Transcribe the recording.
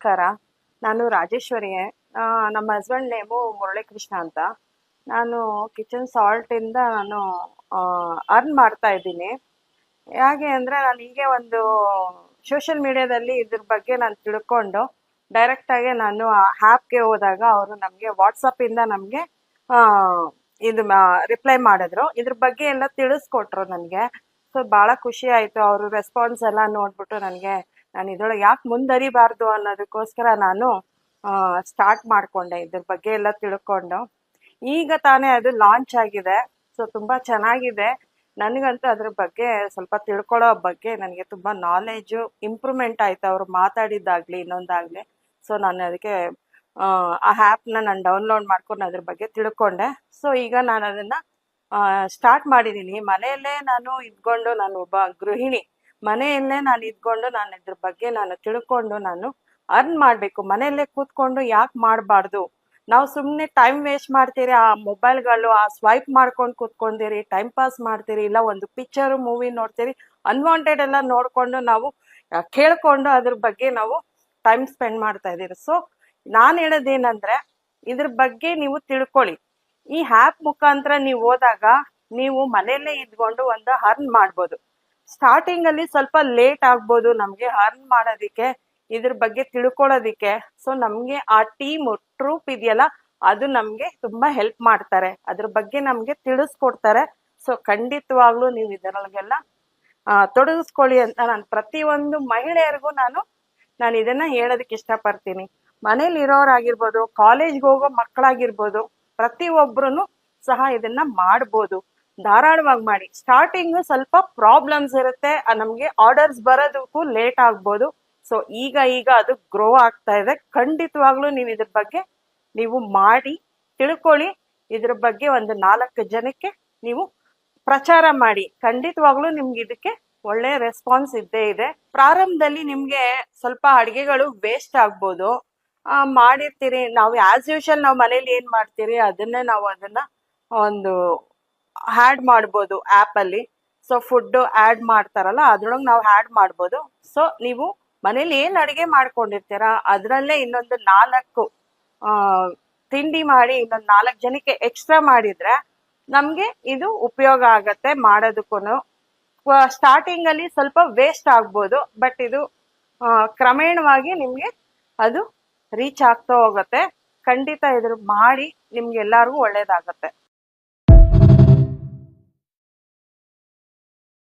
ನಮಸ್ಕಾರ. ನಾನು ರಾಜೇಶ್ವರಿ. ನಮ್ಮ ಹಸ್ಬೆಂಡ್ ನೇಮು ಮುರಳೀಕೃಷ್ಣ ಅಂತ. ನಾನು ಕಿಚನ್ ಸಾಲ್ಟಿಂದ ನಾನು ಅರ್ನ್ ಮಾಡ್ತಾ ಇದ್ದೀನಿ. ಹೇಗೆ ಅಂದರೆ, ನಾನು ಹೀಗೆ ಒಂದು ಸೋಷಿಯಲ್ ಮೀಡಿಯಾದಲ್ಲಿ ಇದ್ರ ಬಗ್ಗೆ ನಾನು ತಿಳ್ಕೊಂಡು ಡೈರೆಕ್ಟಾಗಿ ನಾನು ಆ ಆ್ಯಪ್ಗೆ ಹೋದಾಗ ಅವರು ನಮಗೆ ವಾಟ್ಸಪ್ಪಿಂದ ನಮಗೆ ಇದು ರಿಪ್ಲೈ ಮಾಡಿದ್ರು. ಇದ್ರ ಬಗ್ಗೆ ಎಲ್ಲ ತಿಳಿಸ್ಕೊಟ್ರು ನನಗೆ. ಸೊ ಭಾಳ ಖುಷಿ ಆಯಿತು. ಅವರು ರೆಸ್ಪಾನ್ಸ್ ಎಲ್ಲ ನೋಡ್ಬಿಟ್ಟು ನನಗೆ ನಾನು ಇದ್ರೊಳಗೆ ಯಾಕೆ ಮುಂದರಿಬಾರ್ದು ಅನ್ನೋದಕ್ಕೋಸ್ಕರ ನಾನು ಸ್ಟಾರ್ಟ್ ಮಾಡಿಕೊಂಡೆ. ಇದ್ರ ಬಗ್ಗೆ ಎಲ್ಲ ತಿಳ್ಕೊಂಡು ಈಗ ತಾನೇ ಅದು ಲಾಂಚ್ ಆಗಿದೆ. ಸೊ ತುಂಬ ಚೆನ್ನಾಗಿದೆ. ನನಗಂತೂ ಅದ್ರ ಬಗ್ಗೆ ಸ್ವಲ್ಪ ತಿಳ್ಕೊಳ್ಳೋ ಬಗ್ಗೆ ನನಗೆ ತುಂಬ ನಾಲೆಜು ಇಂಪ್ರೂವ್ಮೆಂಟ್ ಆಯಿತು ಅವರು ಮಾತಾಡಿದ್ದಾಗಲಿ ಇನ್ನೊಂದಾಗಲಿ. ಸೊ ನಾನು ಅದಕ್ಕೆ ಆ ಆ್ಯಪ್ನ ನಾನು ಡೌನ್ಲೋಡ್ ಮಾಡ್ಕೊಂಡು ಅದ್ರ ಬಗ್ಗೆ ತಿಳ್ಕೊಂಡೆ. ಸೊ ಈಗ ನಾನು ಅದನ್ನು ಸ್ಟಾರ್ಟ್ ಮಾಡಿದ್ದೀನಿ. ಮನೆಯಲ್ಲೇ ನಾನು ಇದ್ಕೊಂಡು, ನಾನು ಒಬ್ಬ ಗೃಹಿಣಿ, ಮನೆಯಲ್ಲೇ ನಾನು ಇದ್ಕೊಂಡು ನಾನು ಇದ್ರ ಬಗ್ಗೆ ನಾನು ತಿಳ್ಕೊಂಡು ನಾನು ಅರ್ನ್ ಮಾಡಬೇಕು. ಮನೆಯಲ್ಲೇ ಕೂತ್ಕೊಂಡು ಯಾಕೆ ಮಾಡಬಾರ್ದು? ನಾವು ಸುಮ್ಮನೆ ಟೈಮ್ ವೇಸ್ಟ್ ಮಾಡ್ತೀರಿ, ಆ ಮೊಬೈಲ್ಗಳು ಆ ಸ್ವೈಪ್ ಮಾಡ್ಕೊಂಡು ಕೂತ್ಕೊಂತೀರಿ, ಟೈಮ್ ಪಾಸ್ ಮಾಡ್ತೀರಿ, ಇಲ್ಲ ಒಂದು ಪಿಕ್ಚರು ಮೂವಿ ನೋಡ್ತೀರಿ, ಅನ್ವಾಂಟೆಡ್ ಎಲ್ಲ ನೋಡಿಕೊಂಡು ನಾವು ಕೇಳ್ಕೊಂಡು ಅದ್ರ ಬಗ್ಗೆ ನಾವು ಟೈಮ್ ಸ್ಪೆಂಡ್ ಮಾಡ್ತಾ ಇದ್ದೀರಿ. ಸೊ ನಾನು ಹೇಳೋದೇನಂದ್ರೆ, ಇದ್ರ ಬಗ್ಗೆ ನೀವು ತಿಳ್ಕೊಳ್ಳಿ. ಈ ಆ್ಯಪ್ ಮುಖಾಂತರ ನೀವು ಹೋದಾಗ ನೀವು ಮನೆಯಲ್ಲೇ ಇದ್ಕೊಂಡು ಒಂದು ಅರ್ನ್ ಮಾಡ್ಬೋದು. ಸ್ಟಾರ್ಟಿಂಗಲ್ಲಿ ಸ್ವಲ್ಪ ಲೇಟ್ ಆಗ್ಬೋದು ನಮಗೆ ಅರ್ನ್ ಮಾಡೋದಕ್ಕೆ, ಇದ್ರ ಬಗ್ಗೆ ತಿಳ್ಕೊಳ್ಳೋದಿಕ್ಕೆ. ಸೊ ನಮಗೆ ಆ ಟೀಮ್ ಟ್ರೂಪ್ ಇದೆಯಲ್ಲ, ಅದು ನಮಗೆ ತುಂಬ ಹೆಲ್ಪ್ ಮಾಡ್ತಾರೆ, ಅದ್ರ ಬಗ್ಗೆ ನಮಗೆ ತಿಳಿಸ್ಕೊಡ್ತಾರೆ. ಸೊ ಖಂಡಿತವಾಗ್ಲೂ ನೀವು ಇದರೊಳಗೆಲ್ಲ ತೊಡಗಿಸ್ಕೊಳ್ಳಿ ಅಂತ ನಾನು ಪ್ರತಿಯೊಂದು ಮಹಿಳೆಯರಿಗೂ ನಾನು ಇದನ್ನ ಹೇಳೋದಕ್ಕೆ ಇಷ್ಟಪಡ್ತೀನಿ. ಮನೇಲಿ ಇರೋರಾಗಿರ್ಬೋದು, ಕಾಲೇಜ್ಗೆ ಹೋಗೋ ಮಕ್ಕಳಾಗಿರ್ಬೋದು, ಪ್ರತಿಯೊಬ್ಬರೂ ಸಹ ಇದನ್ನ ಮಾಡ್ಬೋದು. ಧಾರಾಳವಾಗಿ ಮಾಡಿ. ಸ್ಟಾರ್ಟಿಂಗ್ ಸ್ವಲ್ಪ ಪ್ರಾಬ್ಲಮ್ಸ್ ಇರುತ್ತೆ, ನಮಗೆ ಆರ್ಡರ್ಸ್ ಬರೋದಕ್ಕೂ ಲೇಟ್ ಆಗ್ಬೋದು. ಸೊ ಈಗ ಅದು ಗ್ರೋ ಆಗ್ತಾ ಇದೆ. ಖಂಡಿತವಾಗ್ಲೂ ನೀವು ಇದ್ರ ಬಗ್ಗೆ ನೀವು ಮಾಡಿ ತಿಳ್ಕೊಳ್ಳಿ. ಇದ್ರ ಬಗ್ಗೆ ಒಂದು 4 ಜನಕ್ಕೆ ನೀವು ಪ್ರಚಾರ ಮಾಡಿ. ಖಂಡಿತವಾಗ್ಲೂ ನಿಮ್ಗೆ ಇದಕ್ಕೆ ಒಳ್ಳೆ ರೆಸ್ಪಾನ್ಸ್ ಇದ್ದೇ ಇದೆ. ಪ್ರಾರಂಭದಲ್ಲಿ ನಿಮ್ಗೆ ಸ್ವಲ್ಪ ಅಡುಗೆಗಳು ವೇಸ್ಟ್ ಆಗ್ಬೋದು. ಮಾಡಿರ್ತೀರಿ, ನಾವು ಆಸ್ ಯೂಶಲ್ ನಾವು ಮನೇಲಿ ಏನ್ ಮಾಡ್ತೀರಿ ಅದನ್ನೇ ನಾವು ಅದನ್ನ ಒಂದು ಆ್ಯಡ್ ಮಾಡ್ಬೋದು ಆ್ಯಪಲ್ಲಿ. ಸೊ ಫುಡ್ ಆ್ಯಡ್ ಮಾಡ್ತಾರಲ್ಲ, ಅದ್ರೊಳಗೆ ನಾವು ಆ್ಯಡ್ ಮಾಡ್ಬೋದು. ಸೊ ನೀವು ಮನೇಲಿ ಏನು ಅಡುಗೆ ಮಾಡ್ಕೊಂಡಿರ್ತೀರಾ ಅದರಲ್ಲೇ ಇನ್ನೊಂದು 4 ತಿಂಡಿ ಮಾಡಿ ಇನ್ನೊಂದು 4 ಜನಕ್ಕೆ ಎಕ್ಸ್ಟ್ರಾ ಮಾಡಿದ್ರೆ ನಮಗೆ ಇದು ಉಪಯೋಗ ಆಗತ್ತೆ ಮಾಡೋದಕ್ಕೂ. ಸ್ಟಾರ್ಟಿಂಗಲ್ಲಿ ಸ್ವಲ್ಪ ವೇಸ್ಟ್ ಆಗ್ಬೋದು, ಬಟ್ ಇದು ಕ್ರಮೇಣವಾಗಿ ನಿಮಗೆ ಅದು ರೀಚ್ ಆಗ್ತಾ ಹೋಗುತ್ತೆ. ಖಂಡಿತ ಇದ್ರ ಮಾಡಿ ನಿಮ್ಗೆ ಎಲ್ಲರಿಗೂ ಒಳ್ಳೇದಾಗತ್ತೆ.